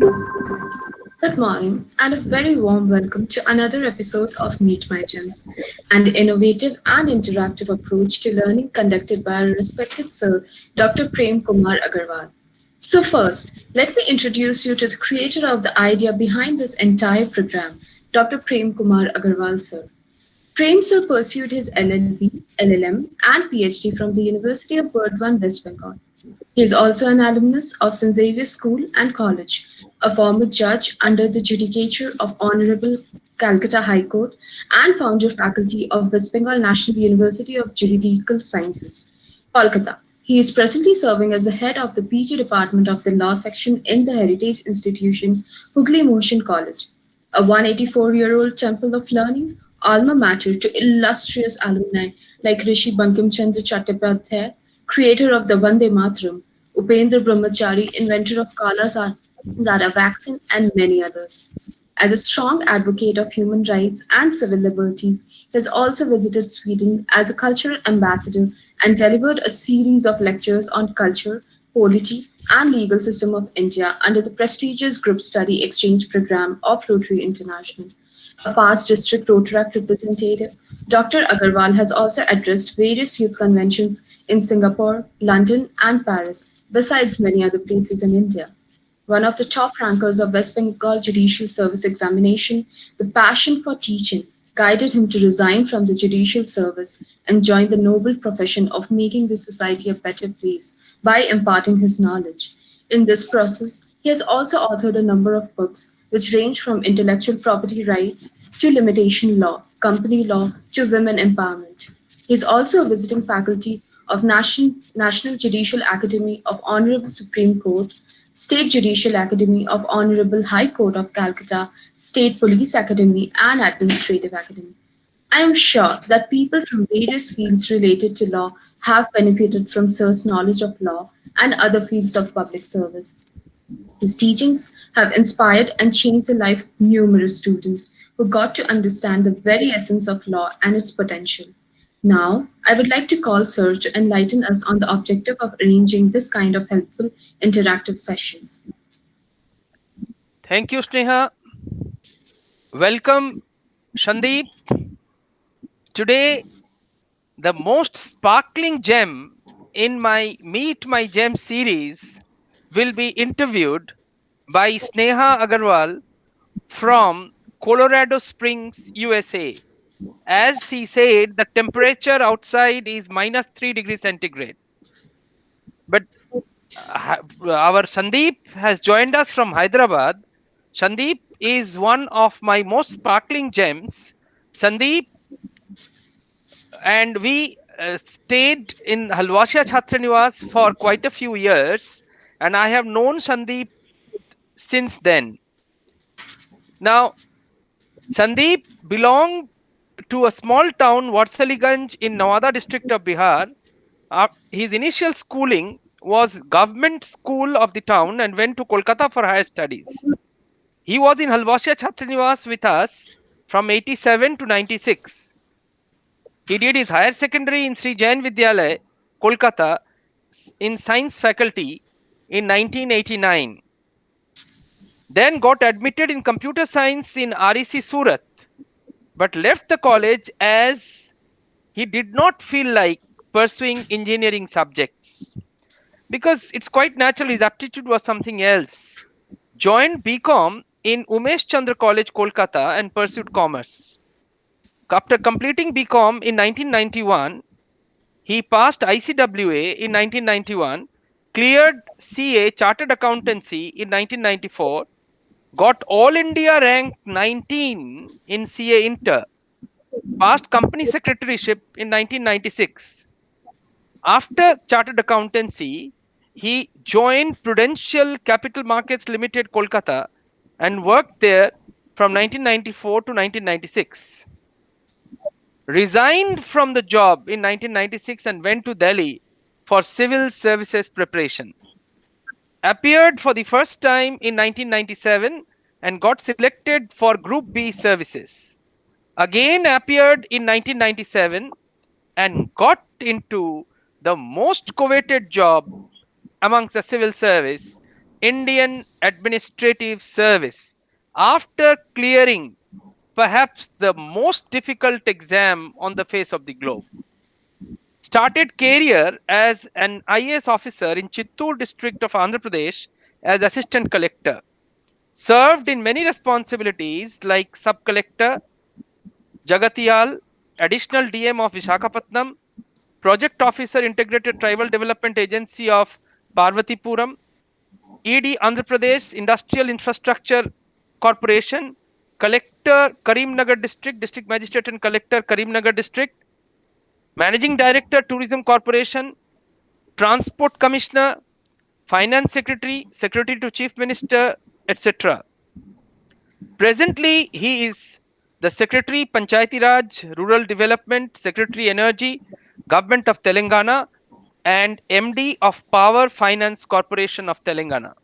Good morning, and a very warm welcome to another episode of Meet My Gems, an innovative and interactive approach to learning conducted by our respected sir, Dr. Prem Kumar Agarwal. So, first, let me introduce you to the creator of the idea behind this entire program, Dr. Prem Kumar Agarwal, sir. Prem sir pursued his LLB, LLM, and PhD from the University of Burdwan, West Bengal. He is also an alumnus of St. Xavier's School and College, a former judge under the judicature of Honorable Calcutta High Court, and founder faculty of West Bengal National University of Juridical Sciences, Kolkata. He is presently serving as the head of the PG Department of the Law Section in the Heritage Institution, Hooghly Motion College, a 184-year-old temple of learning, alma mater to illustrious alumni like Rishi Bankim Chandra Chattopadhyay, creator of the Vande Mataram, Upendra Brahmachari, inventor of Kala Zara vaccine, and many others. As a strong advocate of human rights and civil liberties, he has also visited Sweden as a cultural ambassador and delivered a series of lectures on culture, polity, and legal system of India under the prestigious Group Study Exchange Program of Rotary International. A past district Rotaract representative, Dr. Agarwal has also addressed various youth conventions in Singapore, London, and Paris, besides many other places in India. One of the top rankers of West Bengal Judicial Service examination, the passion for teaching guided him to resign from the judicial service and join the noble profession of making the society a better place by imparting his knowledge. In this process, he has also authored a number of books which range from intellectual property rights to limitation law, company law to women empowerment. He is also a visiting faculty of National Judicial Academy of Honorable Supreme Court, State Judicial Academy of Honorable High Court of Calcutta, State Police Academy, and Administrative Academy. I am sure that people from various fields related to law have benefited from Sir's knowledge of law and other fields of public service. His teachings have inspired and changed the life of numerous students who got to understand the very essence of law and its potential. Now, I would like to call Sir to enlighten us on the objective of arranging this kind of helpful interactive sessions. Thank you, Sneha. Welcome, Shandeep. Today, the most sparkling gem in my Meet My Gem series will be interviewed by Sneha Agarwal from Colorado Springs, USA. As he said, the temperature outside is minus 3 degrees centigrade. But our Sandeep has joined us from Hyderabad. Sandeep is one of my most sparkling gems. Sandeep and we stayed in Halwasha Chhatranivas for quite a few years, and I have known Sandeep since then. Now, Sandeep belonged to a small town, Vatsaliganj, in Nawada district of Bihar. His initial schooling was government school of the town and went to Kolkata for higher studies. He was in Halwasha Chhatranivas with us from 87 to 96. He did his higher secondary in Sri Jain Vidyalaya, Kolkata, in science faculty in 1989. Then got admitted in computer science in REC Surat, but left the college as he did not feel like pursuing engineering subjects because it's quite natural his aptitude was something else. Joined BCom in Umesh Chandra College, Kolkata, and pursued commerce. After completing BCom in 1991, he passed ICWA in 1991, cleared CA Chartered Accountancy in 1994, got All India rank 19 in CA Inter, passed Company Secretaryship in 1996. After Chartered Accountancy, he joined Prudential Capital Markets Limited, Kolkata, and worked there from 1994 to 1996. Resigned from the job in 1996 and went to Delhi for civil services preparation. Appeared for the first time in 1997 and got selected for Group B services. Again appeared in 1997 and got into the most coveted job amongst the civil service, Indian Administrative Service after clearing perhaps the most difficult exam on the face of the globe. Started career as an IAS officer in Chittoor district of Andhra Pradesh as assistant collector. Served in many responsibilities like sub collector, Jagatiyal, additional DM of Vishakhapatnam, project officer integrated tribal development agency of Parvatipuram, ED Andhra Pradesh Industrial Infrastructure Corporation, collector Karimnagar district, district magistrate and collector Karimnagar district, managing director Tourism Corporation, transport commissioner, finance secretary, secretary to chief minister, etc. Presently, he is the Secretary Panchayati Raj, Rural Development, Secretary Energy, Government of Telangana, and MD of Power Finance Corporation of Telangana.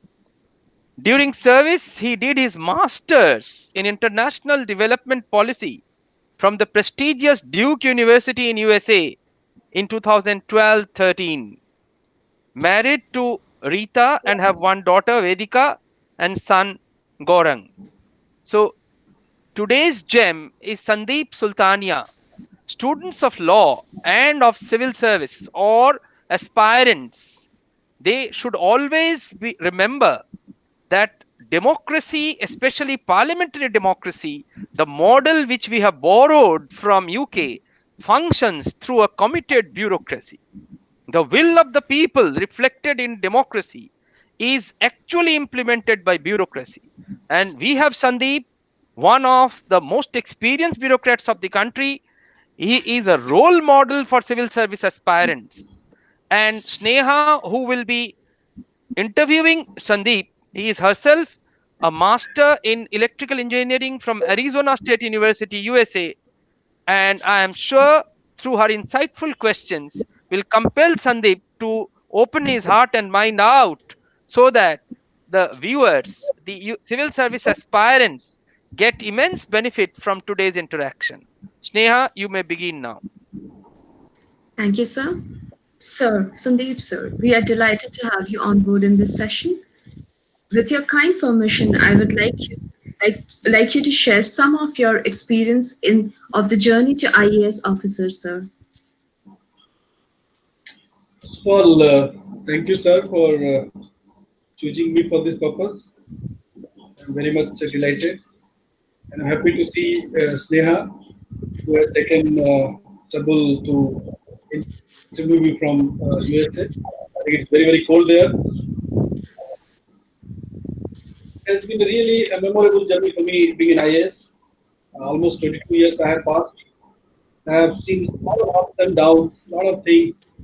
During service, he did his master's in international development policy from the prestigious Duke University in USA in 2012-13. Married to Rita and have one daughter Vedika and son Gorang. So today's gem is Sandeep Sultania. Students of law and of civil service or aspirants, they should always remember that democracy, especially parliamentary democracy, the model which we have borrowed from UK, functions through a committed bureaucracy. The will of the people reflected in democracy is actually implemented by bureaucracy. And we have Sandeep, one of the most experienced bureaucrats of the country. He is a role model for civil service aspirants. And Sneha, who will be interviewing Sandeep, he is herself a master in electrical engineering from Arizona State University, USA, and I am sure through her insightful questions will compel Sandeep to open his heart and mind out so that the viewers, the civil service aspirants, get immense benefit from today's interaction. Sneha, you may begin now. Thank you, sir. Sir, Sandeep, sir, we are delighted to have you on board in this session. With your kind permission, I would like you to share some of your experience in of the journey to IAS officer, sir. First of all, thank you, sir, for choosing me for this purpose. I'm very much delighted and I'm happy to see Sneha, who has taken trouble to interview me from USA. I think it's very, very cold there. It has been really a memorable journey for me being in IAS. Almost 22 years I have passed. I have seen a lot of ups and downs, a lot of things,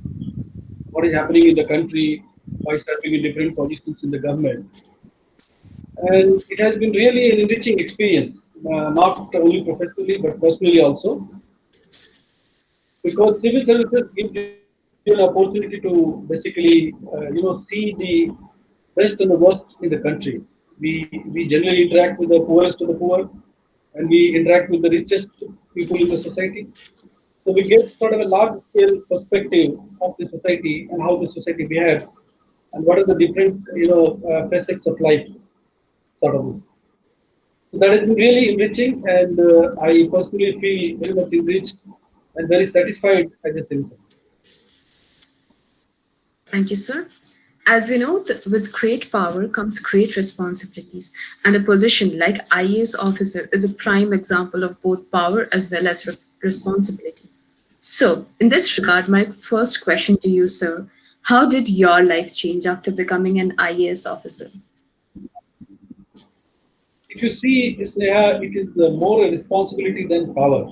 what is happening in the country by serving in different positions in the government. And it has been really an enriching experience, not only professionally but personally also, because civil services give you an opportunity to basically, see the best and the worst in the country. We generally interact with the poorest of the poor, and we interact with the richest people in the society. So we get sort of a large scale perspective of the society and how the society behaves, and what are the different facets of life, sort of this. So that has been really enriching, and I personally feel very much enriched and very satisfied as a citizen. Thank you, sir. As we know, with great power comes great responsibilities, and a position like IAS officer is a prime example of both power as well as responsibility. So, in this regard, my first question to you, sir, how did your life change after becoming an IAS officer? If you see, Sneha, it is more a responsibility than power.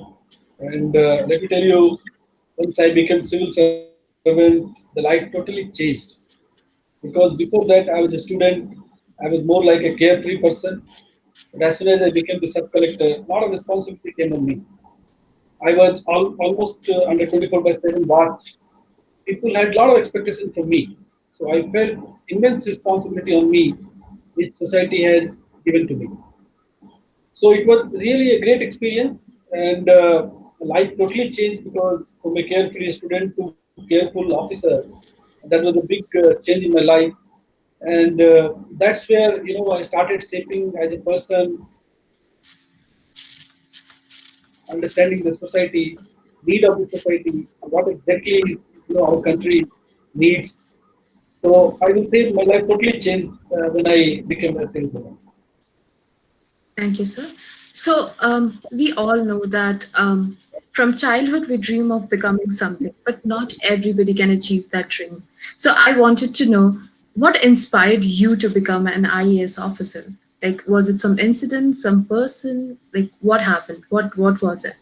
And let me tell you, once I became civil servant, the life totally changed. Because before that, I was a student, I was more like a carefree person. But as soon as I became the sub collector, a lot of responsibility came on me. I was almost under 24 by 7 watch. People had a lot of expectations from me. So I felt immense responsibility on me, which society has given to me. So it was really a great experience, and life totally changed because from a carefree student to careful officer, that was a big change in my life. and that's where I started shaping as a person, understanding the society, need of the society, what exactly is our country needs. So I will say my life totally changed when I became a salesman. Thank you, sir. So, we all know that from childhood we dream of becoming something, but not everybody can achieve that dream. So, I wanted to know what inspired you to become an IAS officer? Like, was it some incident, some person? Like, what happened? What was it?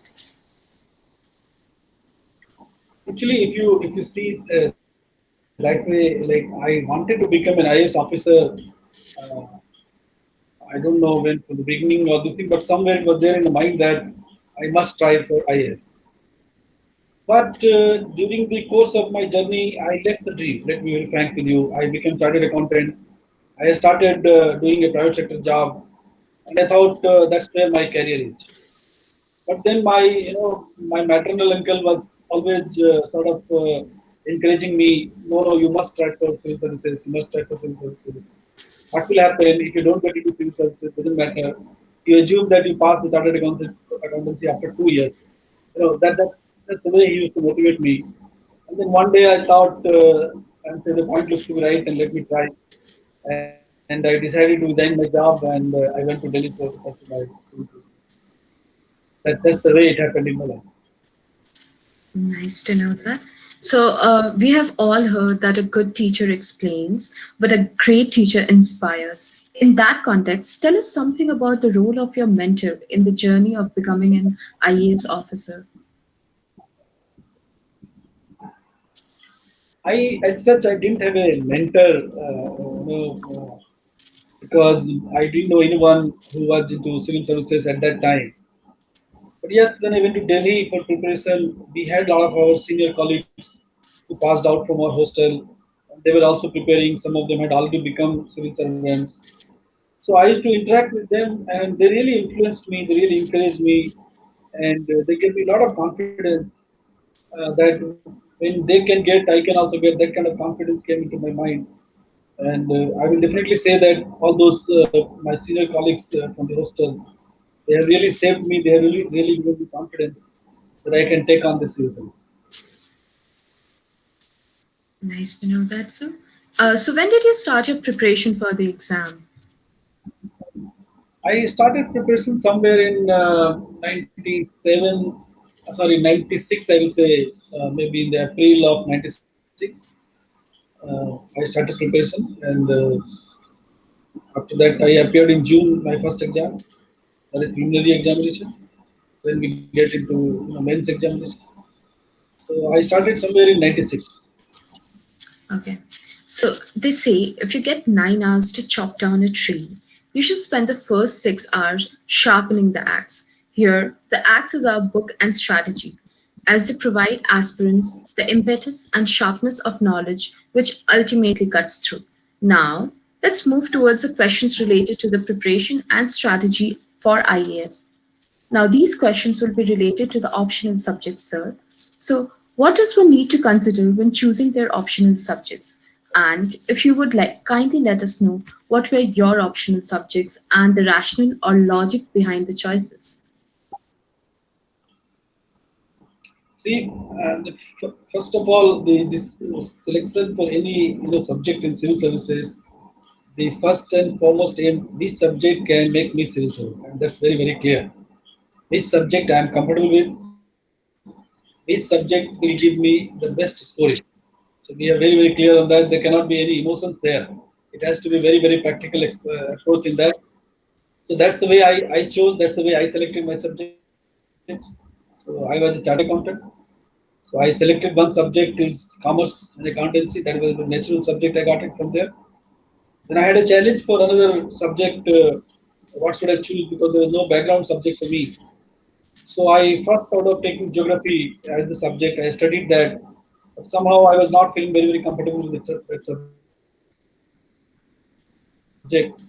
Actually, if you see that way, like I wanted to become an IAS officer. Uh, I don't know when from the beginning or this thing, but somewhere it was there in the mind that I must try for IAS. But during the course of my journey, I left the dream. Let me be very frank with you. I became chartered accountant. I started doing a private sector job, and I thought that's where my career is. But then my maternal uncle was always sort of encouraging me. No, no, you must try for civil services. You must try for civil services. What will happen if you don't get into civil services? Doesn't matter. You assume that you pass the chartered accountancy after 2 years. That's the way he used to motivate me. And then one day I thought, and so the point looks to be right, and let me try. And I decided to resign my job, and I went to Delhi for my civil services. That's the way it happened in my life. Nice to know that. So, we have all heard that a good teacher explains, but a great teacher inspires. In that context, tell us something about the role of your mentor in the journey of becoming an IAS officer. As such, I didn't have a mentor, because I didn't know anyone who was into civil services at that time. But yes, when I went to Delhi for preparation, we had a lot of our senior colleagues who passed out from our hostel. They were also preparing. Some of them had already become civil servants. So I used to interact with them, and they really influenced me. They really encouraged me, and they gave me a lot of confidence that when they can get, I can also get. That kind of confidence came into my mind, and I will definitely say that all those my senior colleagues from the hostel, they have really saved me. They have really given me confidence that I can take on the civil services. Nice to know that, sir. So, when did you start your preparation for the exam? I started preparation somewhere in 97, sorry, 96, I will say, maybe in the April of 96. I started preparation, and after that, I appeared in June, my first exam, that is preliminary examination. Then we get into men's examination. So I started somewhere in 96. Okay. So, they say if you get 9 hours to chop down a tree, you should spend the first 6 hours sharpening the axe. Here, the axe is our book and strategy, as they provide aspirants the impetus and sharpness of knowledge which ultimately cuts through. Now, let's move towards the questions related to the preparation and strategy for IAS. Now, these questions will be related to the optional subjects, sir. So, what does one need to consider when choosing their optional subjects? And if you would like, kindly let us know what were your optional subjects and the rationale or logic behind the choices. See, first of all, this selection for any subject in civil services, the first and foremost aim, which subject can make me civil servant, and that's very clear. Which subject I am comfortable with, which subject will give me the best scoring. So we are very clear on that. There cannot be any emotions there. It has to be very practical approach in that. So that's the way I chose. That's the way I selected my subjects. So I was a chartered accountant. So I selected one subject is commerce and accountancy. That was the natural subject I got it from there. Then I had a challenge for another subject. What should I choose? Because there was no background subject for me. So I first thought of taking geography as the subject. I studied that, but somehow I was not feeling very comfortable with that subject.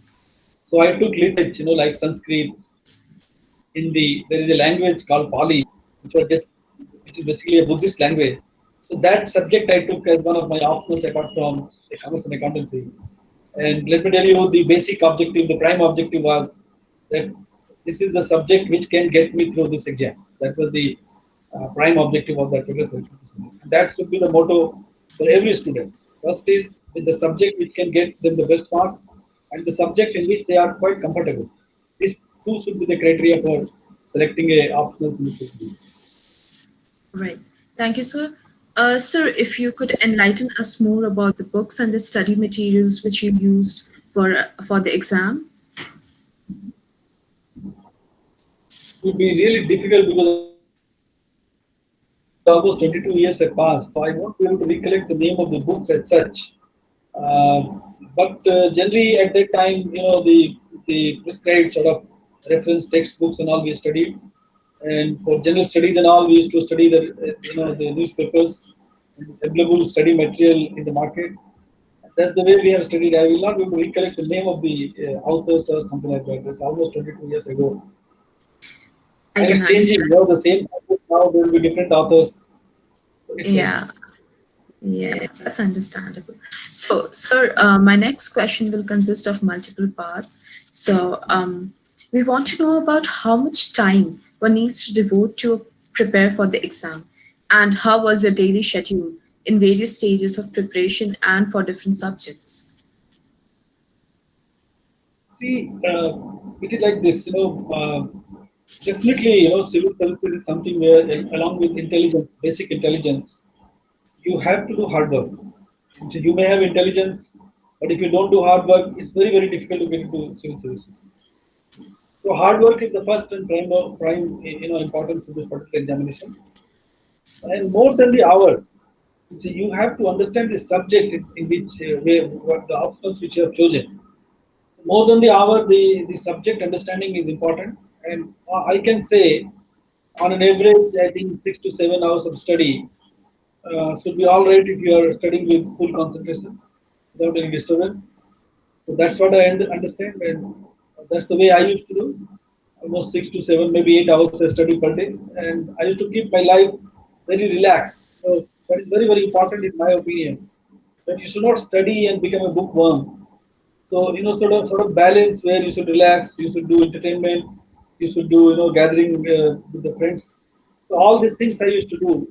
So I took literature, like Sanskrit, Hindi. There is a language called Pali, which was which is basically a Buddhist language. So that subject I took as one of my optionals apart from the commerce and accountancy. And let me tell you, the basic objective, the prime objective was that this is the subject which can get me through this exam. That was the prime objective of that particular selection. And that should be the motto for every student. First is the subject which can get them the best marks, and the subject in which they are quite comfortable. These two should be the criteria for selecting a optional semester. Right. Thank you, sir. Sir, if you could enlighten us more about the books and the study materials which you used for the exam. It would be really difficult because almost 22 years have passed. So I won't be able to recollect the name of the books as such. But generally, at that time, the prescribed sort of reference textbooks and all we studied. And for general studies and all, we used to study the newspapers and available study material in the market. That's the way we have studied. I will not be able to recollect the name of the authors or something like that. It's almost 22 years ago. I And can it's changing. understand. The same subject now there will be different authors. So it's like Yeah. this. Yeah, that's understandable. So, sir, my next question will consist of multiple parts. So, we want to know about how much time one needs to devote to prepare for the exam, and how was your daily schedule in various stages of preparation and for different subjects. See, it is like this. Definitely, civil services is something where, along with intelligence, basic intelligence, you have to do hard work. So you may have intelligence, but if you don't do hard work, it's very, very difficult to get into civil services. So hard work is the first and prime importance of this particular examination. And more than the hour, so you have to understand the subject in which what the options which you have chosen. More than the hour, the subject understanding is important. And I can say, on an average, I think 6 to 7 hours of study should be all right if you are studying with full concentration without any disturbance. So that's what I understand, and that's the way I used to do. Almost 6 to 7, maybe 8 hours I study per day, and I used to keep my life very relaxed. So that is very, very important in my opinion. That you should not study and become a bookworm. So sort of balance where you should relax, you should do entertainment, you should do gathering with the friends. So all these things I used to do,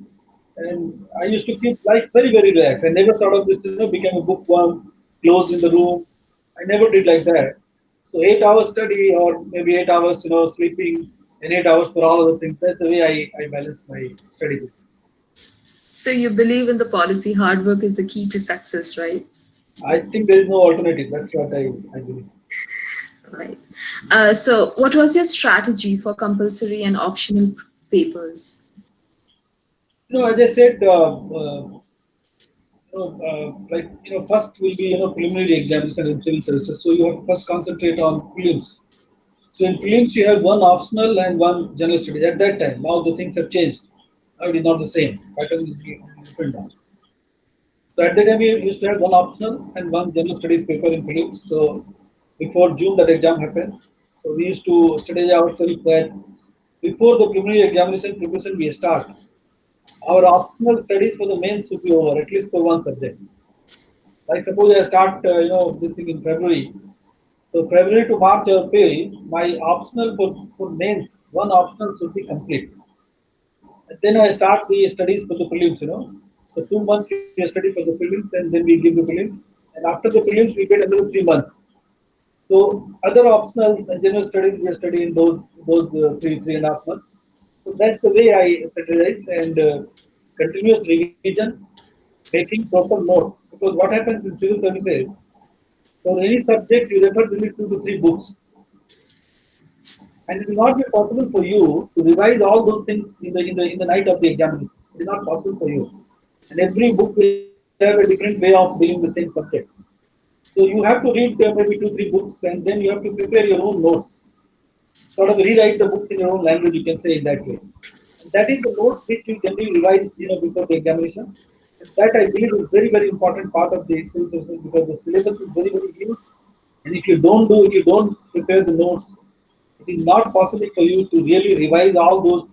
and I used to keep life very, very relaxed. I never sort of this became a bookworm, closed in the room. I never did like that. So 8 hours study or maybe 8 hours sleeping and 8 hours for all other things. That's the way I balance my study. So, you believe in the policy hard work is the key to success, right? I think there is no alternative. That's what I believe. Right. So, what was your strategy for compulsory and optional papers? As I said, first will be preliminary examination in civil services. So you have to first concentrate on prelims. So in prelims you have one optional and one general studies at that time. Now the things have changed. Now it is not the same. Pattern is different now. So at that time we used to have one optional and one general studies paper in prelims. So before June that exam happens. So we used to study ourselves that before the preliminary examination preparation we start, our optional studies for the mains should be over, at least for one subject. Like suppose I start, this thing in February. So February to March or April, my optional for mains, one optional should be complete. And then I start the studies for the prelims. So 2 months we study for the prelims and then we give the prelims. And after the prelims we get another 3 months. So other optionals and general studies we study in those 3.5 months. So that's the way I strategize and continuous revision, making proper notes. Because what happens in civil services, for any subject you refer only 2 to 3 books, and it will not be possible for you to revise all those things in the night of the examination. It is not possible for you. And every book will have a different way of dealing the same subject. So you have to read maybe 2 3 books and then you have to prepare your own notes. Sort of rewrite the book in your own language, you can say in that way. And that is the note which you generally revise, before the examination. And that I believe is very, very important part of the civil services because the syllabus is very, very huge. And if you don't prepare the notes, it is not possible for you to really revise all those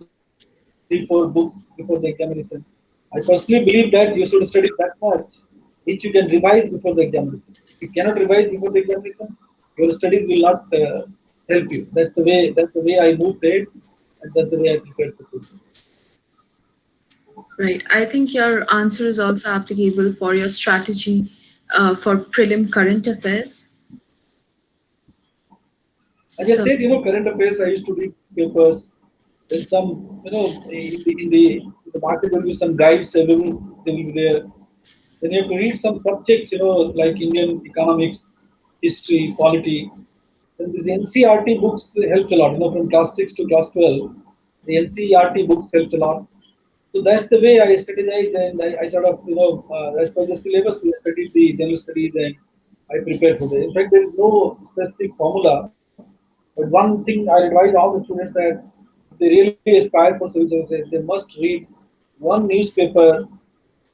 3 4 books before the examination. I personally believe that you should study that much, which you can revise before the examination. If you cannot revise before the examination, your studies will not help you. That's the way. That's the way I moved it, and that's the way I prepared for civil. Right. I think your answer is also applicable for your strategy for prelim current affairs. I just So, said, current affairs. I used to read papers. There's some, in the market there will be some guides. They will be there. Then you have to read some subjects, like Indian economics, history, polity. Then these NCRT books helps a lot. From class 6 to class 12, the NCRT books helps a lot. So that's the way I strategize, and I sort of, as per the syllabus, we studied the general studies and I prepare for that. In fact, there is no specific formula, but one thing I advise all the students that if they really aspire for civil services, they must read one newspaper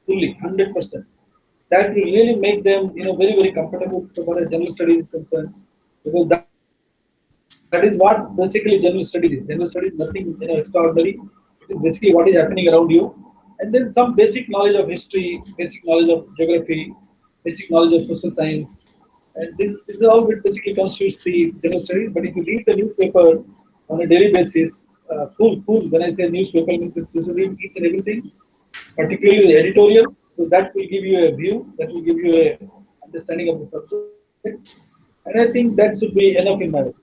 fully, 100%. That will really make them, very, very comfortable so far as general studies is concerned. Because that is what basically general studies is. General studies is nothing, extraordinary. It is basically what is happening around you. And then some basic knowledge of history, basic knowledge of geography, basic knowledge of social science. And this is all which basically constitutes the general studies. But if you read the newspaper on a daily basis, full. When I say newspaper, means you should read each and everything, particularly the editorial. So that will give you a view, that will give you a understanding of the subject. And I think that should be enough in my opinion.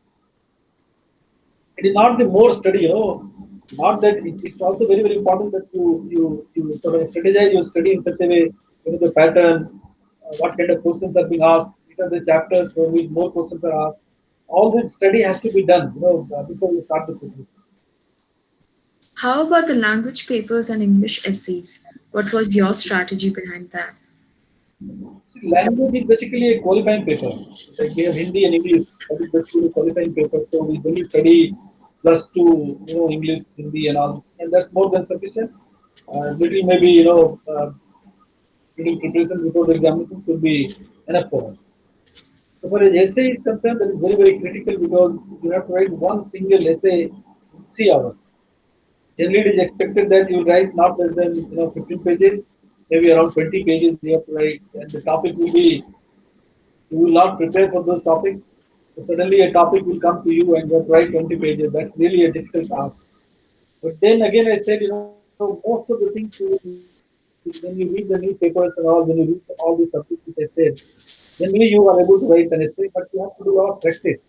It is not the more study, not that it's also very, very important that you sort of strategize your study in such a way, the pattern, what kind of questions are being asked, which are the chapters for which more questions are asked. All this study has to be done, before you start the preparation. how about the language papers and English essays? What was your strategy behind that? See, language is basically a qualifying paper. Like we have Hindi and English, that is basically a qualifying paper. So we only study plus two, English, Hindi, and all, and that's more than sufficient. Little maybe, little preparation before the examination should be enough for us. So far as essay is concerned, that is very, very critical because you have to write one single essay in 3 hours. Generally, it is expected that you write not less than 15 pages, maybe around 20 pages you have to write, and the topic will be, you will not prepare for those topics. So suddenly a topic will come to you and you have to write 20 pages. That's really a difficult task. But then again, I said, most of the things when you read the newspapers and all, when you read all the subjects which I said, generally you are able to write an essay, but you have to do a lot of practice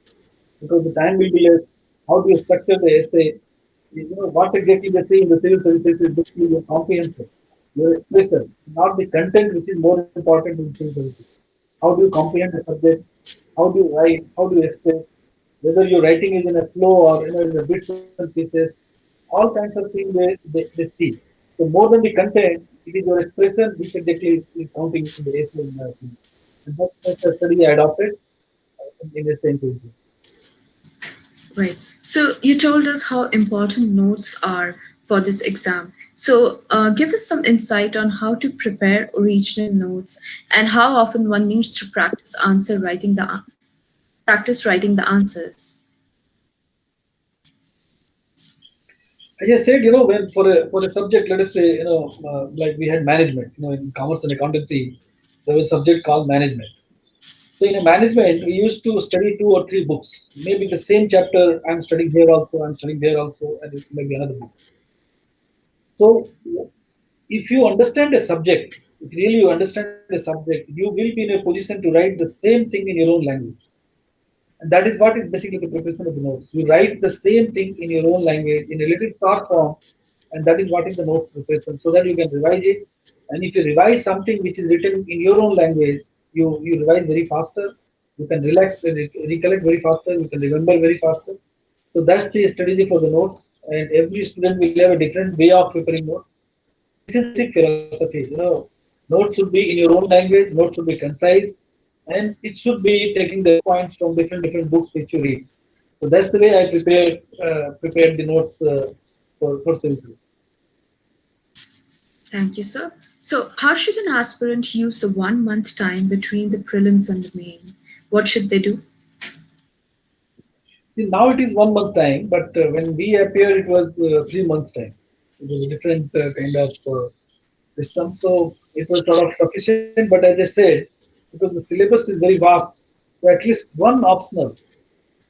because the time will be less. How do you structure the essay? What exactly they say in the civil services is basically your comprehension, your expression, not the content, which is more important in civil services. How do you comprehend the subject? How do you write? How do you express? Whether your writing is in a flow or in the bits and pieces, all kinds of things they see. So more than the content, it is your expression which exactly is counting in the essay in my opinion. And that's a study I adopted in the same sense. Right. So you told us how important notes are for this exam. So give us some insight on how to prepare original notes and how often one needs to practice writing the answers. I just said, when for a subject, let us say, like we had management, in commerce and accountancy, there was a subject called management. So in a management, we used to study two or three books. Maybe the same chapter I'm studying here also, I'm studying there also, and it may be another book. So if you understand a subject, if really you understand a subject, you will be in a position to write the same thing in your own language. And that is what is basically the preparation of the notes. You write the same thing in your own language in a little short form, and that is what is the note preparation, so that you can revise it. And if you revise something which is written in your own language, you revise very faster. You can recollect very faster. You can remember very faster. So that's the strategy for the notes. And every student will have a different way of preparing notes. This is the basic philosophy. Notes should be in your own language. Notes should be concise, and it should be taking the points from different books which you read. So that's the way I prepared the notes for civil. Thank you, sir. So how should an aspirant use the 1 month time between the prelims and the main? What should they do? See, now it is 1 month time, but when we appeared, it was 3 months time. It was a different kind of system, so it was sort of sufficient. But as I said, because the syllabus is very vast. So at least one optional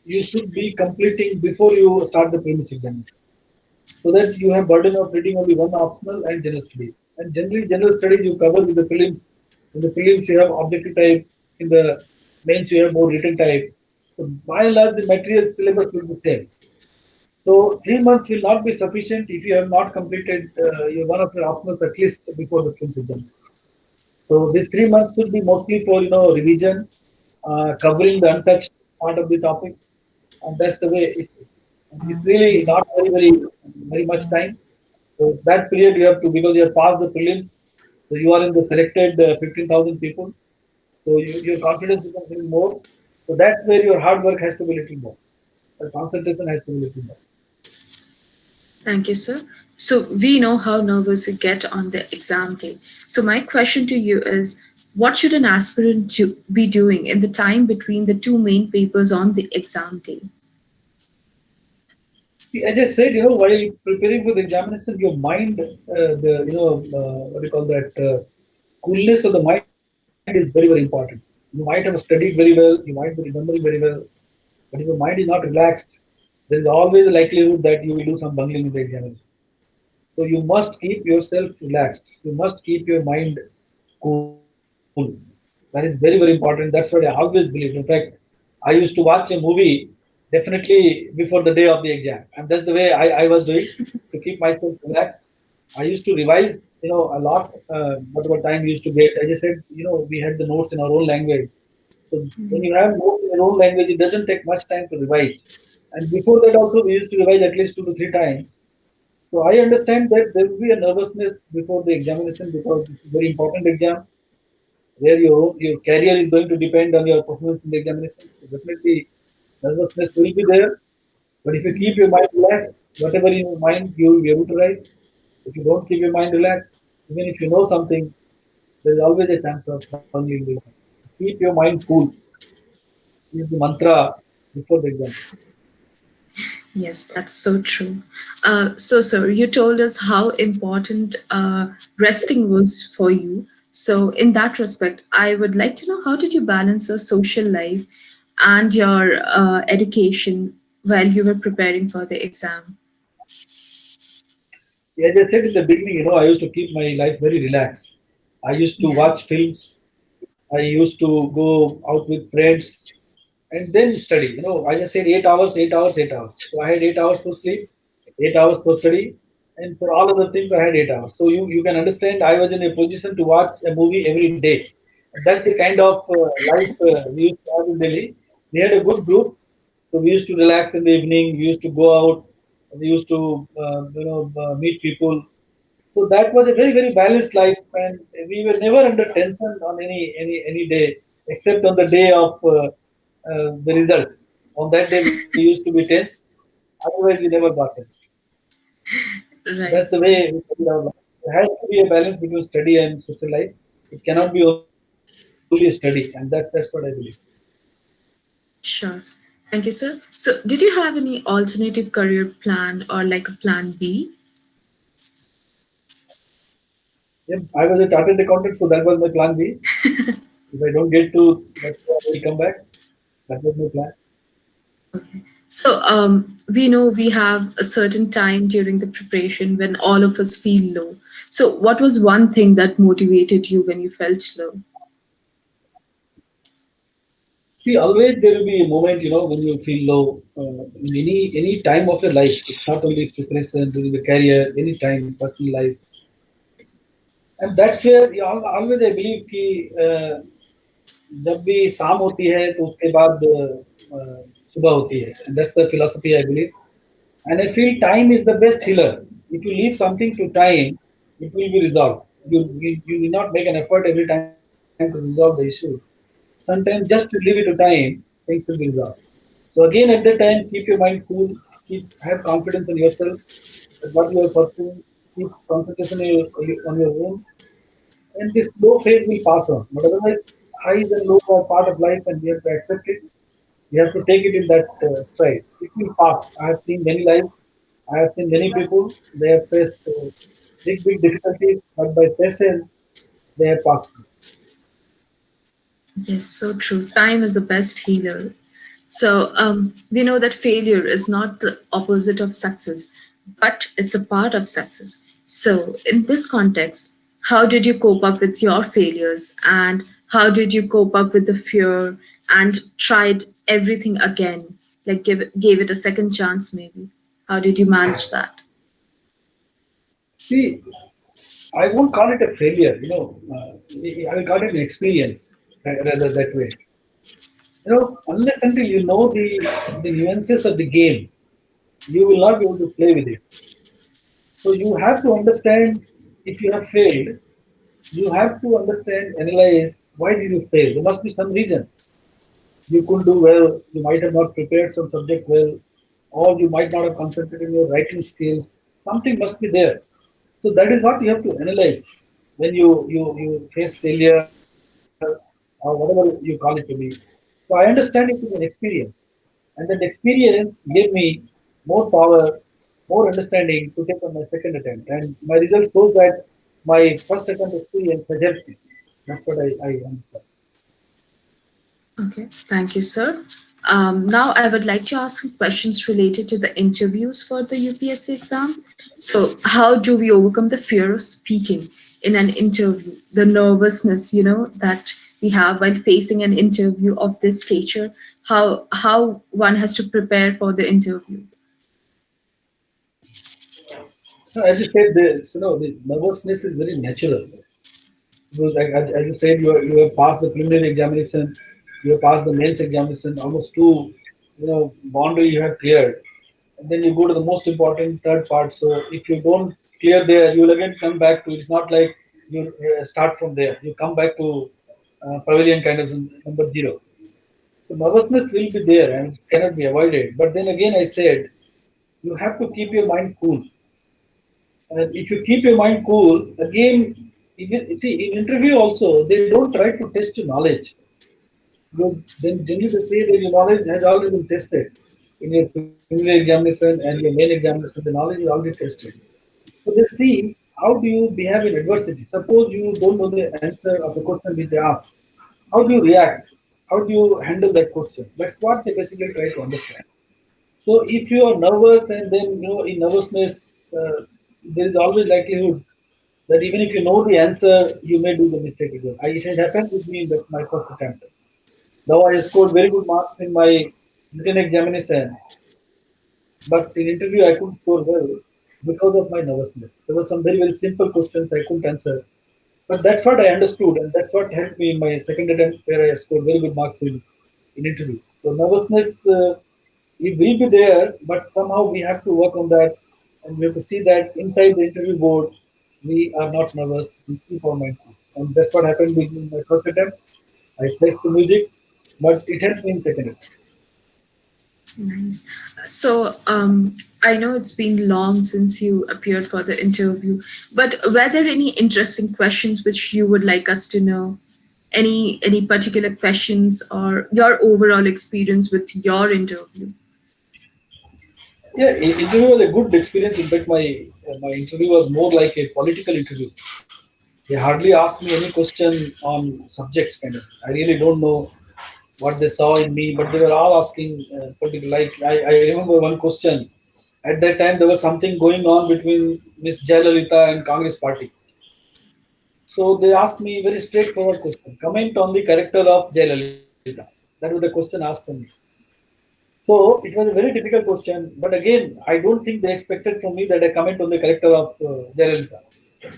you should be completing before you start the prelims examination, so that you have burden of reading only one optional and general studies. And generally, general studies you cover with the prelims. In the prelims, you have objective type. In the mains, you have more written type. So by and large, the material syllabus will be same. So 3 months will not be sufficient if you have not completed your one of your optionals at least before the prelims exam. So these 3 months should be mostly for revision, covering the untouched part of the topics, and that's the way it's really not very much time. So that period you have to, because you have passed the prelims, so you are in the selected 15,000 people. So your confidence becomes a little more. So that's where your hard work has to be a little more. The concentration has to be a little more. Thank you, sir. So we know how nervous you get on the exam day. So my question to you is, what should an aspirant be doing in the time between the two main papers on the exam day? See, as I said, while preparing for the examination, your mind, what do you call that, coolness of the mind is very, very important. You might have studied very well, you might be remembering very well, but if your mind is not relaxed, there is always a likelihood that you will do some bungling in the examination. So you must keep yourself relaxed. You must keep your mind cool. That is very, very important. That's what I always believe. In fact, I used to watch a movie definitely before the day of the exam. And that's the way I was doing to keep myself relaxed. I used to revise, a lot, whatever time we used to get. As I said, we had the notes in our own language. So when you have notes in your own language, it doesn't take much time to revise. And before that also, we used to revise at least 2 to 3 times. So I understand that there will be a nervousness before the examination because it's a very important exam where your career is going to depend on your performance in the examination. So definitely nervousness will be there. But if you keep your mind relaxed, whatever in your mind you will be able to write. If you don't keep your mind relaxed, even if you know something, there is always a chance of bungling the exam. Keep your mind cool is the mantra before the exam. Yes, that's so true. So, sir, you told us how important resting was for you. So, in that respect, I would like to know, how did you balance your social life and your education while you were preparing for the exam? As I said in the beginning, I used to keep my life very relaxed. I used to Yeah. watch films. I used to go out with friends and then study. I just said 8 hours, 8 hours, 8 hours. So I had 8 hours for sleep, 8 hours for study, and for all other things I had 8 hours. So you can understand I was in a position to watch a movie every day. And that's the kind of life we used to have in Delhi. We had a good group, so we used to relax in the evening. We used to go out. We used to meet people. So that was a very, very balanced life, and we were never under tension on any day, except on the day of the result. On that day, we used to be tense. Otherwise, we never got tense. That's Right, the sir. way we studied our life. There has to be a balance between study and social life. It cannot be only a study, and that's what I believe. Sure. Thank you, sir. So, did you have any alternative career plan or like a plan B? Yep, I was a chartered accountant, so that was my plan B. If I don't get to that, I will come back. That was my plan. Okay. So, we know we have a certain time during the preparation when all of us feel low. So, what was one thing that motivated you when you felt low? See, always there will be a moment, when you feel low in any time of your life. It's not only preparation during the career, any time, personal life, and that's where always I believe कि जब भी शाम होती है तो उसके बाद सुबह होती है. And that's the philosophy I believe. And I feel time is the best healer. If you leave something to time, it will be resolved. You will not make an effort every time to resolve the issue. Sometimes just to leave it to time, things will be resolved. So again, at that time, keep your mind cool, have confidence in yourself that what you are pursuing, keep concentration on your own, and this low phase will pass on. But otherwise, highs and lows are part of life, and we have to accept it. We have to take it in that stride. It will pass. I have seen many lives. I have seen many people. They have faced big difficulties, but by patience, they have passed through. Yes, so true. Time is the best healer. So we know that failure is not the opposite of success, but it's a part of success. So, in this context, how did you cope up with your failures, and how did you cope up with the fear and tried everything again? Like gave it a second chance, maybe. How did you manage that? See, I won't call it a failure. I will call it an experience rather that way. Unless until you know the nuances of the game, you will not be able to play with it. So you have to understand if you have failed, you have to understand, analyze why did you fail. There must be some reason. You couldn't do well, you might have not prepared some subject well, or you might not have concentrated on your writing skills. Something must be there. So that is what you have to analyze when you face failure or whatever you call it to be. So I understand it is an experience. And that experience gave me more power, more understanding to take on my second attempt. And my result shows that my first attempt experience has helped me. That's what I understand. Okay, thank you, sir. Now, I would like to ask some questions related to the interviews for the UPSC exam. So, how do we overcome the fear of speaking in an interview? The nervousness, that we have while facing an interview of this stature. How one has to prepare for the interview. No, as you said, the nervousness is very natural. Because as you said, you have passed the preliminary examination, you have passed the mains examination, almost two, boundary you have cleared. And then you go to the most important third part. So if you don't clear there, you will again come back to. It's not like you start from there. You come back to pavilion kind of number zero. So nervousness will be there and it cannot be avoided. But then again, I said you have to keep your mind cool. And if you keep your mind cool, again, even see in interview also they don't try to test your knowledge because then generally they say that your knowledge has already been tested in your preliminary examination and your main examination. The knowledge is already tested. So they see how do you behave in adversity. Suppose you don't know the answer of the question which they ask. How do you react? How do you handle that question? That's what they basically try to understand. So if you are nervous and then in nervousness, there is always likelihood that even if you know the answer, you may do the mistake again. It has happened with me in my first attempt. Though I scored very good marks in my written examination, but in interview I couldn't score well because of my nervousness. There were some very very simple questions I couldn't answer, but that's what I understood, and that's what helped me in my second attempt where I scored very good marks in interview. So nervousness it will be there, but somehow we have to work on that, and we have to see that inside the interview board we are not nervous. We keep our mind cool, and that's what happened in my first attempt. I faced the music, but it helped me in second attempt. Nice. So, I know it's been long since you appeared for the interview, but were there any interesting questions which you would like us to know? Any particular questions or your overall experience with your interview? Yeah, interview was a good experience. In fact, my interview was more like a political interview. They hardly asked me any question on subjects. Kind of, I really don't know what they saw in me, but they were all asking political. Like I remember one question. At that time, there was something going on between Miss Jayalalitha and Congress Party. So they asked me very straightforward question. Comment on the character of Jayalalitha. That was the question asked from me. So it was a very difficult question, but again, I don't think they expected from me that I comment on the character of Jayalalitha.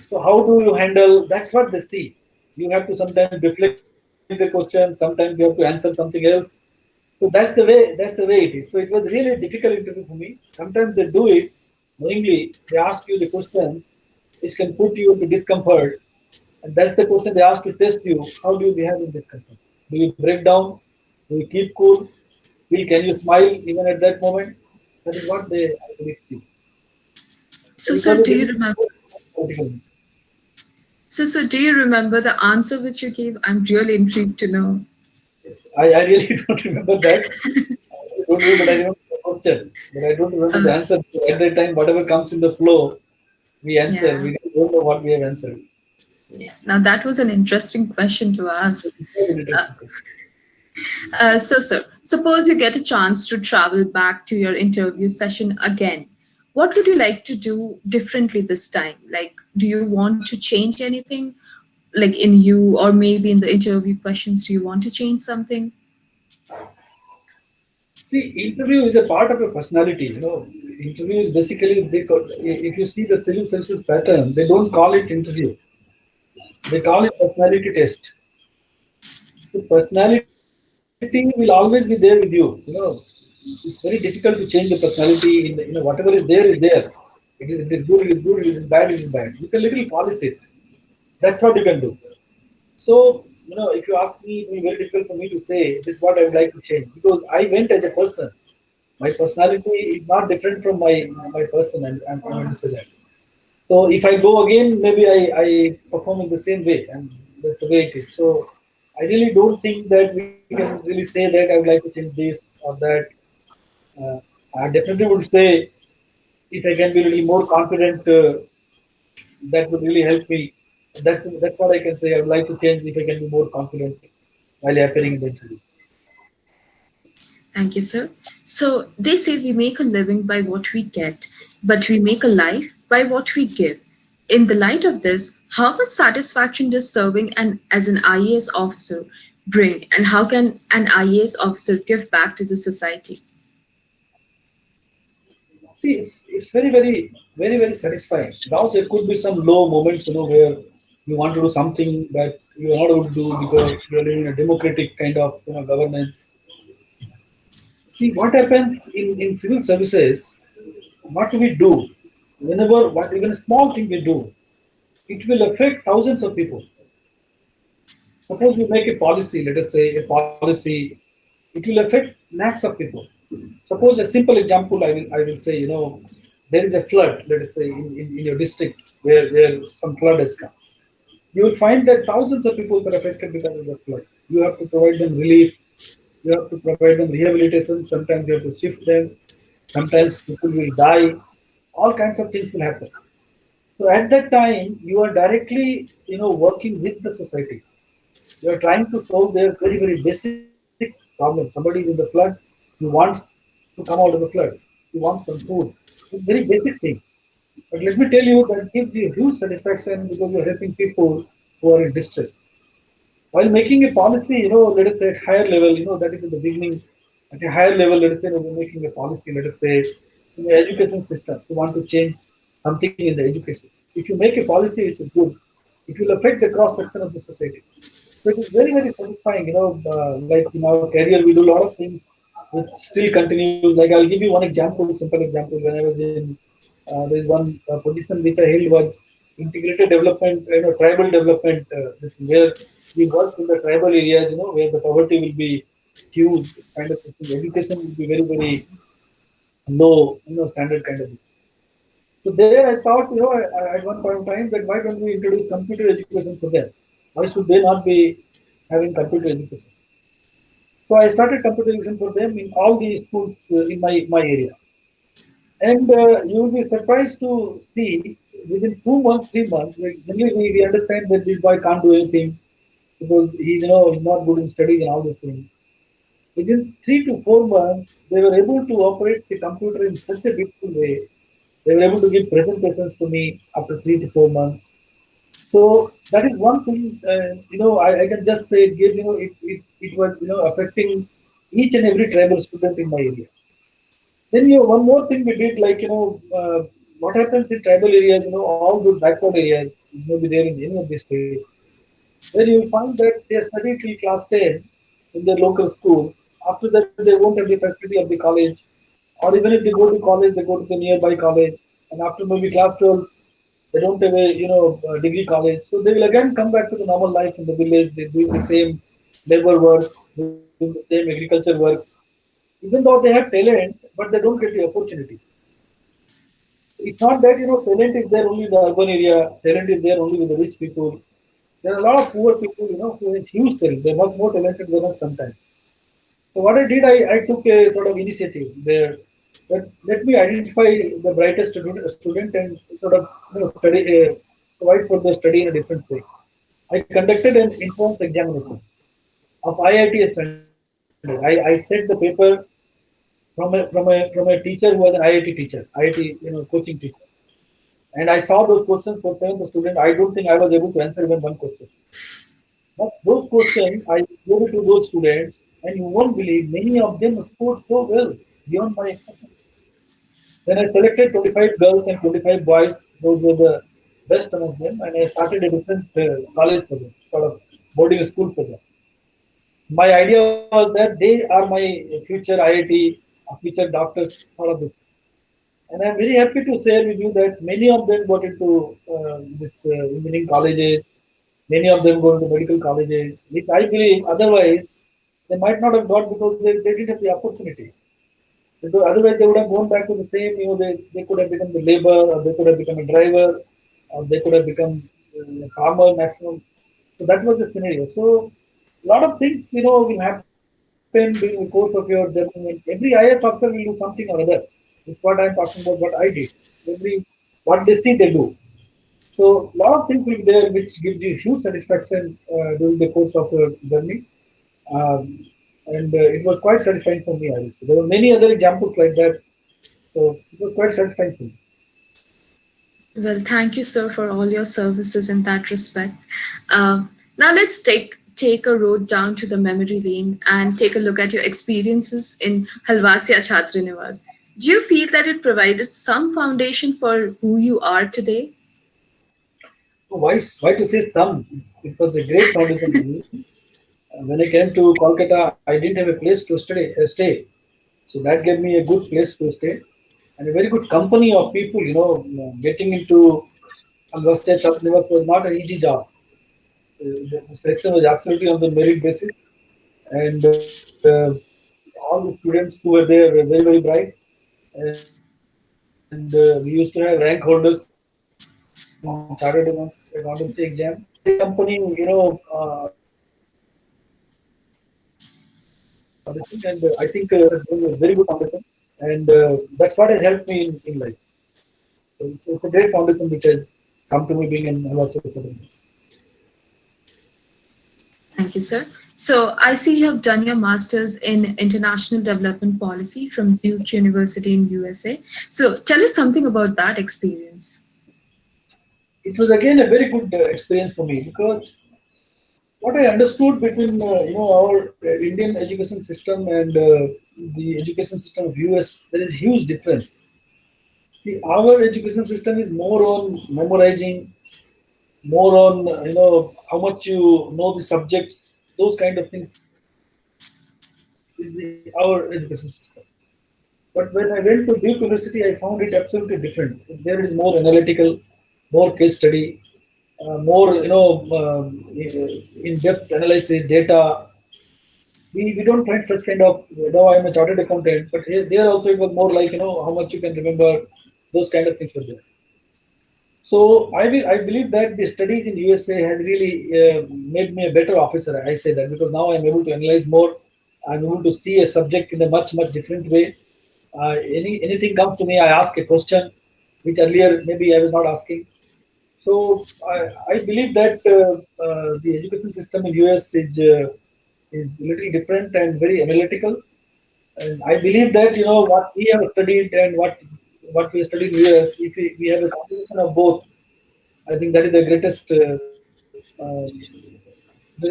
So how do you handle? That's what they see. You have to sometimes deflect the question. Sometimes you have to answer something else. So that's the way. That's the way it is. So it was really a difficult interview for me. Sometimes they do it knowingly. They ask you the questions which can put you into discomfort, and that's the question they ask to test you. How do you behave in discomfort? Do you break down? Do you keep cool? Can you smile even at that moment? That is what they I believe see. So So, it sir, was a do you very remember? critical. So, do you remember the answer which you gave? I'm really intrigued to know. I really don't remember that. I don't remember, but I remember the question. But I don't remember the Uh, answer. At that time, whatever comes in the flow, we answer. yeah. We don't know what we have answered. Yeah. Now that was an interesting question to ask. Uh, so, sir, suppose you get a chance to travel back to your interview session again. What would you like to do differently this time? Like, do you want to change anything, like in you, or maybe in the interview questions? Do you want to change something? See, interview is a part of your personality. Interview is basically if you see the civil services pattern, they don't call it interview. They call it personality test. The personality will always be there with you. It's very difficult to change the personality. Whatever is there is there. It is good. It is good. It is bad. It is bad. You can little polish it. That's what you can do. So, if you ask me, it will be very difficult for me to say this is what I would like to change because I went as a person. My personality is not different from my person, and I'm going to say that. So, if I go again, maybe I perform in the same way, and that's the way it is. So, I really don't think that we can really say that I would like to change this or that. Uh, I definitely would say if I can be a little more confident, that would really help me. That's what I can say. I would like to change if I can be more confident while appearing in the interview. Thank you, sir. So they say we make a living by what we get, but we make a life by what we give. In the light of this, how much satisfaction does serving as an IAS officer bring, and how can an IAS officer give back to the society? See, it's very satisfying. Now there could be some low moments, where you want to do something that you are not able to do because you are living in a democratic kind of governance. See what happens in civil services. What we do, whenever what even a small thing we do, it will affect thousands of people. Suppose we make a policy, let us say a policy, it will affect lakhs of people. Suppose a simple example, I will say, there is a flood, let us say in your district where some flood has come. You will find that thousands of people are affected because of the flood. You have to provide them relief, you have to provide them rehabilitation, sometimes you have to shift them, sometimes people will die, all kinds of things will happen. So at that time, you are directly, working with the society. You are trying to solve their very basic problem. Somebody is in the flood, he wants to come out of the flood. He wants some food. It's very basic thing. But let me tell you that gives you huge satisfaction because you're helping people who are in distress. While making a policy, let us say at higher level, that is in the beginning, at a higher level, let us say we're making a policy, let us say in the education system, you want to change something in the education. If you make a policy which is good, it will affect the cross section of the society. So it is very satisfying, like in our career, we do a lot of things which still continues. Like I'll give you one example, simple example. When I was in, there is one position which I held was integrated development, tribal development, this where we work in the tribal areas, where the poverty will be huge, kind of thing. Education will be very low, standard kind of thing. So there I thought, at one point in time that why don't we introduce computer education for them? Why should they not be having computer education? So I started computer education for them in all the schools in my area. And you will be surprised to see within 2 months, 3 months, like generally we understand that this boy can't do anything because he's not good in studies and all those things. Within 3 to 4 months, they were able to operate the computer in such a beautiful way. They were able to give presentations to me after 3 to 4 months. So that is one thing. I can just say it gave, it was affecting each and every tribal student in my area. Then one more thing we did, like what happens in tribal areas, all those backward areas, maybe there in any of the state, where you will find that they study till class 10 in their local schools. After that, they won't have the facility of the college, or even if they go to college, they go to the nearby college, and after maybe class 12, they don't have a degree college, so they will again come back to the normal life in the village. They're doing the same labor work, doing the same agriculture work, even though they have talent, but they don't get the opportunity. It's not that talent is there only in the urban area, talent is there only with the rich people. There are a lot of poor people, who have huge talent. They're much more talented than us sometimes. So what I did, I took a sort of initiative there. But let me identify the brightest student and sort of study, provide for the study in a different way. I conducted an entrance examination of IIT standard. I set the paper from a teacher who was an IIT teacher, IIT coaching teacher, and I saw those questions for 7th student. I don't think I was able to answer even one question. But those questions I gave it to those students, and you won't believe many of them scored so well beyond my expectations. Then I selected 25 girls and 25 boys. Those were the best among them, and I started a different college for them, sort of boarding school for them. My idea was that they are my future IIT, future doctors, sort of. And I'm very happy to share with you that many of them got into this engineering colleges. Many of them go into medical colleges, which I believe otherwise they might not have got because they didn't have the opportunity. Because otherwise they would have gone back to the same, they could have become the labor, or they could have become a driver, or they could have become a farmer maximum. So that was the scenario. So a lot of things, will happen during the course of your journey. And every IS officer will do something or other. It's what I'm talking about, what I did. Every what they see, they do. So a lot of things will be there which gives you huge satisfaction during the course of your journey. And it was quite satisfying for me, I will say. There were many other examples like that. So it was quite satisfying for me. Well, thank you, sir, for all your services in that respect. Now let's take a road down to the memory lane and take a look at your experiences in Halwasia Chhatra Niwas. Do you feel that it provided some foundation for who you are today? So why to say some? It was a great foundation for me. When I came to Kolkata, I didn't have a place to stay. So that gave me a good place to stay and a very good company of people. Getting into Ambassador Chapnivas was not an easy job. The selection was absolutely on the merit basis, and all the students who were there were very, very bright. And we used to have rank holders in chartered accountancy exam. So it was a great company, and I think that's a very good foundation, and that's what has helped me in life. So it's a great foundation which has come to me being an ambassador for the business. Thank you, sir. So I see you have done your master's in international development policy from Duke University in USA. So tell us something about that experience. It was again a very good experience for me because what I understood between our Indian education system and the education system of US, there is huge difference. See, our education system is more on memorizing, more on how much you know the subjects, those kind of things our education system. But when I went to Duke University, I found it absolutely different. There is more analytical, more case study, more in-depth analysis, data. We don't find such kind of. Though I'm a chartered accountant, but there also it was more like how much you can remember, those kind of things were there. So I believe that the studies in USA has really made me a better officer. I say that because now I'm able to analyze more. I'm able to see a subject in a much different way. Anything comes to me, I ask a question, which earlier maybe I was not asking. So I believe that the education system in US is a little different and very analytical. And I believe that what we have studied and what we studied in US, if we have a combination of both, I think that is the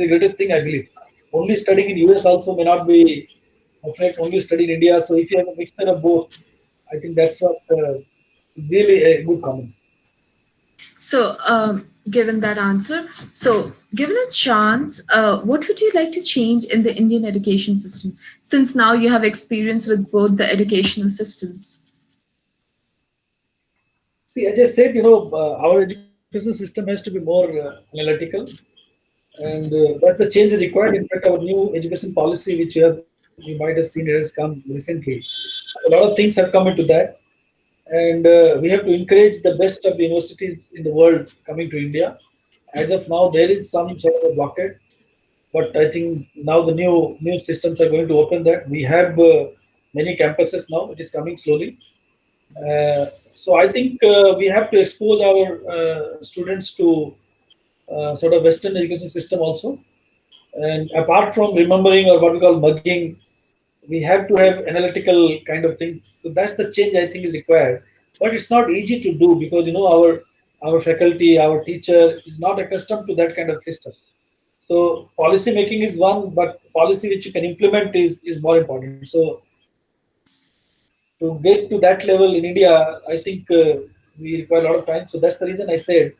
greatest thing I believe. Only studying in US also may not be perfect. Only studying in India. So if you have a mixture of both, I think that's what really a good comments. So, given that answer, so given a chance, what would you like to change in the Indian education system? Since now you have experience with both the educational systems. See, as I said, our education system has to be more analytical, and that's the change is required. In fact, our new education policy, which you might have seen, it has come recently. A lot of things have come into that, and we have to encourage the best of the universities in the world coming to India. As of now, there is some sort of a blockade, but I think now the new systems are going to open that. We have many campuses now; it is coming slowly. So I think we have to expose our students to sort of Western education system also. And apart from remembering or what we call mugging, we have to have analytical kind of thing. So that's the change I think is required. But it's not easy to do because our faculty, our teacher is not accustomed to that kind of system. So policy making is one, but policy which you can implement is more important. So to get to that level in India, I think we require a lot of time. So that's the reason I said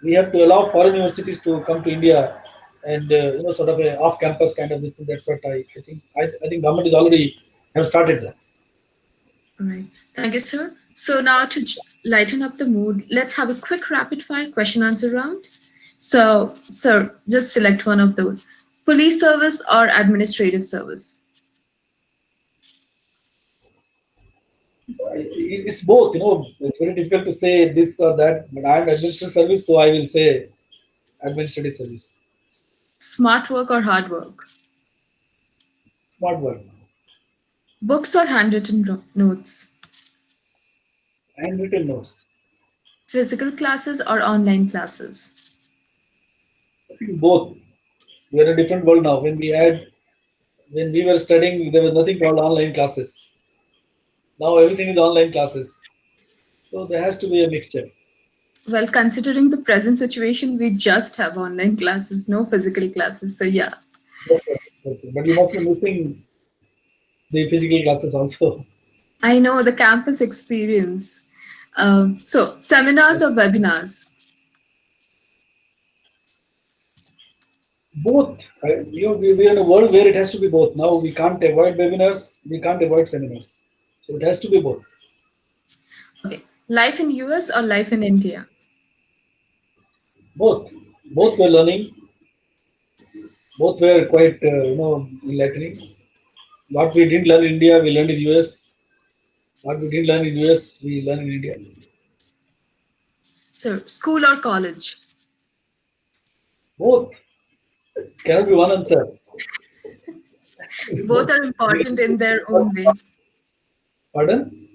we have to allow foreign universities to come to India and sort of a off-campus kind of this thing. That's what I think. I think government is already have started that. All right. Thank you, sir. So now to lighten up the mood, let's have a quick rapid fire question answer round. So, sir, just select one of those. Police service or administrative service? It's both. It's very difficult to say this or that. But I'm administrative service, so I will say administrative service. Smart work or hard work? Smart work. Books or handwritten notes? Handwritten notes. Physical classes or online classes? I think both. We are in a different world now. When we were studying, there was nothing called online classes. Now everything is online classes. So there has to be a mixture. Well, considering the present situation, we just have online classes, no physical classes. So, yeah. That's right. But you must be missing the physical classes also. I know the campus experience. So, seminars or webinars? Both. We are in a world where it has to be both. Now we can't avoid webinars, we can't avoid seminars. So it has to be both. Okay. Life in US or life in India? Both. Both were learning. Both were quite, enlightening. What we didn't learn in India, we learned in US. What we didn't learn in US, we learn in India. So, school or college? Both. Cannot be one answer. Both are important in their own way. Pardon?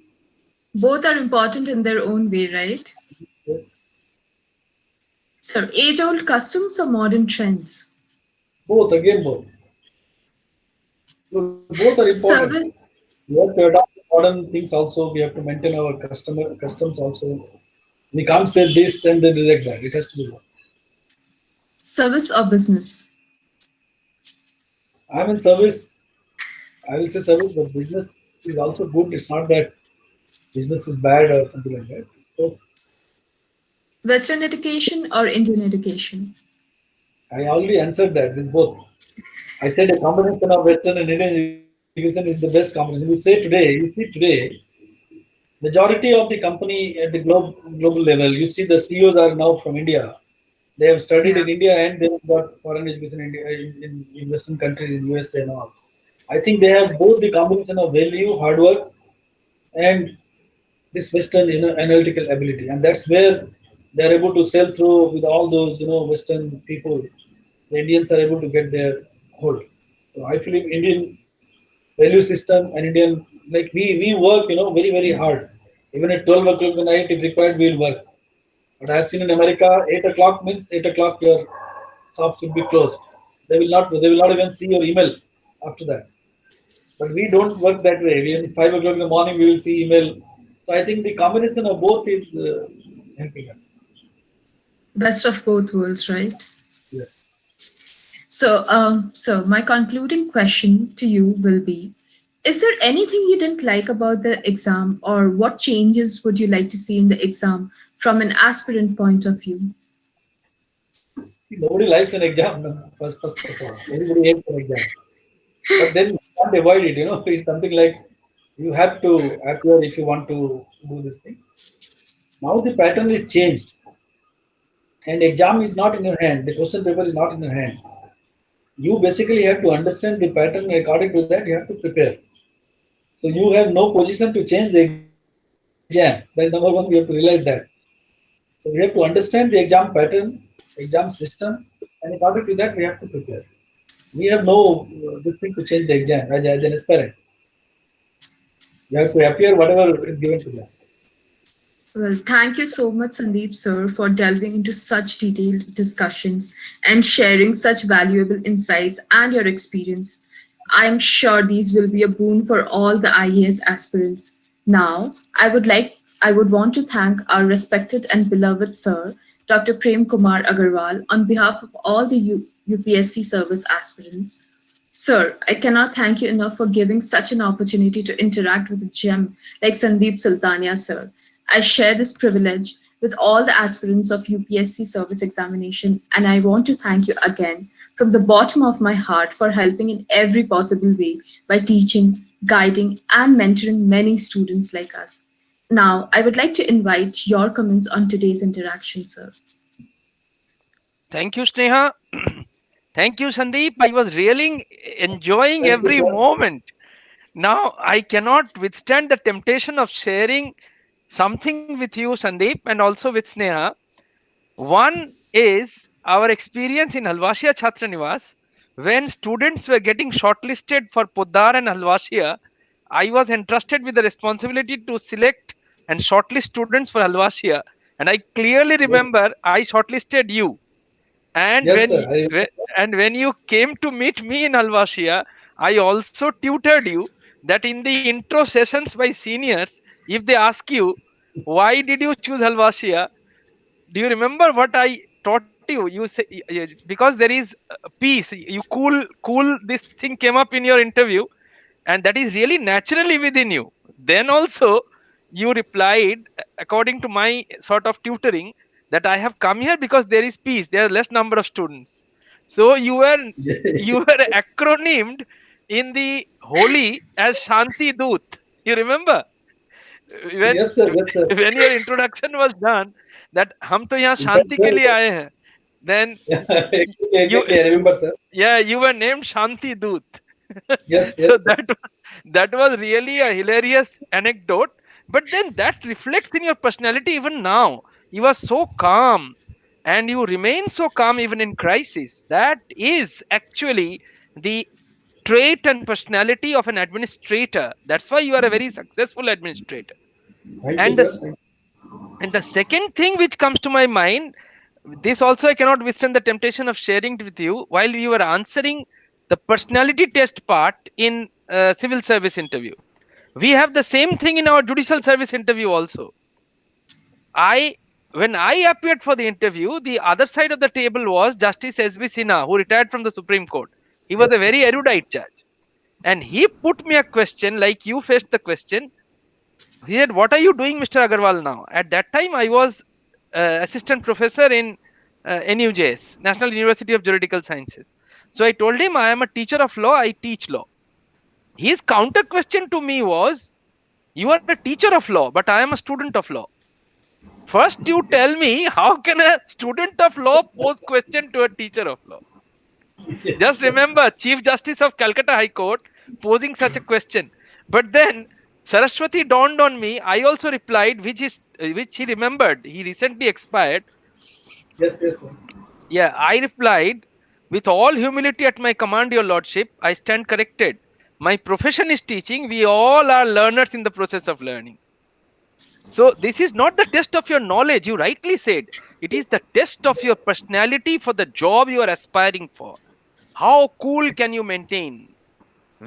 Both are important in their own way, right? Yes. So, age old customs or modern trends? Both, again, both. Both are important. Service, We have to adopt modern things also. We have to maintain our customs also. We can't say this and then reject that. It has to be both. service or business? I'm in service. I will say service, but business is also good. It's not that business is bad or something like that. So Western education or Indian education? I already answered that. It's both. I said a combination of Western and Indian education is the best combination. You see today, majority of the company at the global level, you see the CEOs are now from India. They have studied Yeah. in India and they have got foreign education in Western countries, in USA and all. I think they have both the combination of value, hard work, and this Western analytical ability, and that's where they're able to sell through with all those Western people. The Indians are able to get their hold. So I believe Indian value system and Indian, like we work very very hard. Even at 12 o'clock at night, if required, we'll work. But I have seen in America, 8 o'clock means 8 o'clock your shop should be closed. They will not even see your email after that. But we don't work that way. We in 5 o'clock in the morning we will see email. So I think the combination of both is helping us. Best of both worlds, right? Yes. So, my concluding question to you will be: is there anything you didn't like about the exam, or what changes would you like to see in the exam from an aspirant point of view? See, nobody likes an exam. No, first of all, everybody hates an exam. But then you can't avoid it. It's something like you have to appear if you want to do this thing. Now the pattern is changed, and exam is not in your hand. The question paper is not in your hand. You basically have to understand the pattern. According to that, you have to prepare. So you have no position to change the exam. That is number one. We have to realize that. So we have to understand the exam pattern, exam system, and according to that, we have to prepare. We have no this thing to change the exam as an aspirant. You have to appear whatever is given to them. Well, thank you so much, Sandeep sir, for delving into such detailed discussions and sharing such valuable insights and your experience. I'm sure these will be a boon for all the IAS aspirants. Now, I would want to thank our respected and beloved sir, Dr. Prem Kumar Agarwal, on behalf of all the UPSC service aspirants. Sir, I cannot thank you enough for giving such an opportunity to interact with a gem like Sandeep Sultania, sir. I share this privilege with all the aspirants of UPSC service examination, and I want to thank you again from the bottom of my heart for helping in every possible way by teaching, guiding, and mentoring many students like us. Now, I would like to invite your comments on today's interaction, sir. Thank you, Sneha. Thank you, Sandeep. I was really enjoying Thank you, every sir. moment. Now I cannot withstand the temptation of sharing something with you, Sandeep, and also with Sneha. One is our experience in Halwasia Chhatra Niwas. When students were getting shortlisted for Poddar and Halwasia, I was entrusted with the responsibility to select and shortlist students for Halwasia. And I clearly Yes, remember I shortlisted you. And yes, sir. when you came to meet me in Halwasia, I also tutored you that in the intro sessions by seniors, if they ask you why did you choose Halwasia, do you remember what I taught you? You say because there is peace. You cool. This thing came up in your interview, and that is really naturally within you. Then also, you replied according to my sort of tutoring that I have come here because there is peace. There are less number of students. So you were acronymed in the holy as Shanti Doot. You remember when Yes, sir. Yes, sir. when your introduction was done that हम तो यहाँ In fact, शांति के लिए sir, आए हैं, then exactly, you exactly. I remember, sir. yeah, you were named Shanti Doot. Yes, So yes, sir. that was really a hilarious anecdote. But then that reflects in your personality even now. You are so calm and you remain so calm even in crisis. That is actually the trait and personality of an administrator. That's why you are a very successful administrator. Thank you, And sir. the and the second thing which comes to my mind, this also I cannot withstand the temptation of sharing it with you while you were answering the personality test part in civil service interview. We have the same thing in our judicial service interview also. I When I appeared for the interview, the other side of the table was Justice S.B. Sinha, who retired from the Supreme Court. He was Yes, a very erudite judge, and he put me a question like you faced the question. He said, "What are you doing, Mr. Agarwal, now?" At that time, I was assistant professor in NUJS, National University of Juridical Sciences. So I told him, "I am a teacher of law. I teach law." His counter question to me was, "You are a teacher of law, but I am a student of law. First, you tell me how can a student of law pose question to a teacher of law?" yes, Just sir. remember, Chief Justice of Calcutta High Court posing such a question. But then Saraswati dawned on me. I also replied, which he remembered. He recently expired. Yes, yes, sir. Yeah, I replied, "With all humility at my command, your lordship, I stand corrected. My profession is teaching. We all are learners in the process of learning. So this is not the test of your knowledge. You rightly said it is the test of your personality for the job you are aspiring for. How cool can you maintain?"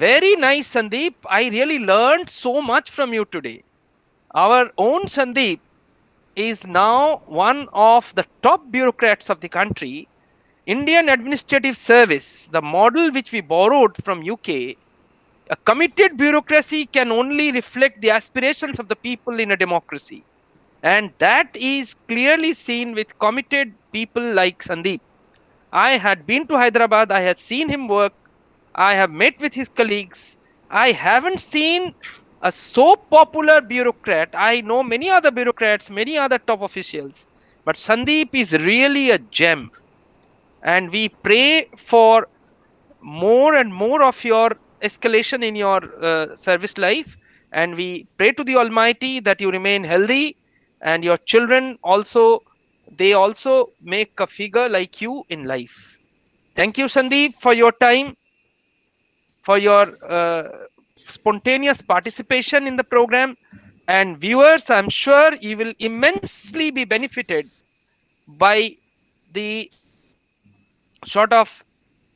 Very nice, Sandeep. I really learned so much from you today. Our own Sandeep is now one of the top bureaucrats of the country. Indian Administrative Service, the model which we borrowed from UK, a committed bureaucracy can only reflect the aspirations of the people in a democracy. And that is clearly seen with committed people like Sandeep. I had been to Hyderabad, I had seen him work, I have met with his colleagues. I haven't seen a so popular bureaucrat. I know many other bureaucrats, many other top officials, but Sandeep is really a gem. And we pray for more and more of your escalation in your service life. And we pray to the Almighty that you remain healthy and your children also, they also make a figure like you in life. Thank you, Sandeep, for your time, for your spontaneous participation in the program. And viewers, I'm sure you will immensely be benefited by the sort of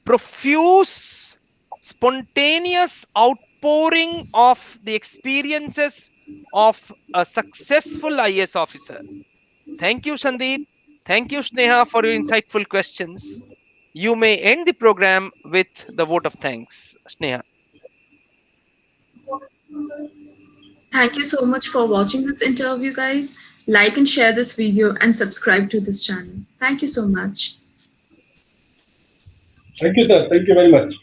profuse, spontaneous outpouring of the experiences of a successful IAS officer. Thank you, Sandeep. Thank you, Sneha, for your insightful questions. You may end the program with the vote of thanks, Sneha. Thank you so much for watching this interview, guys. Like and share this video and subscribe to this channel. Thank you so much. Thank you, sir. Thank you very much.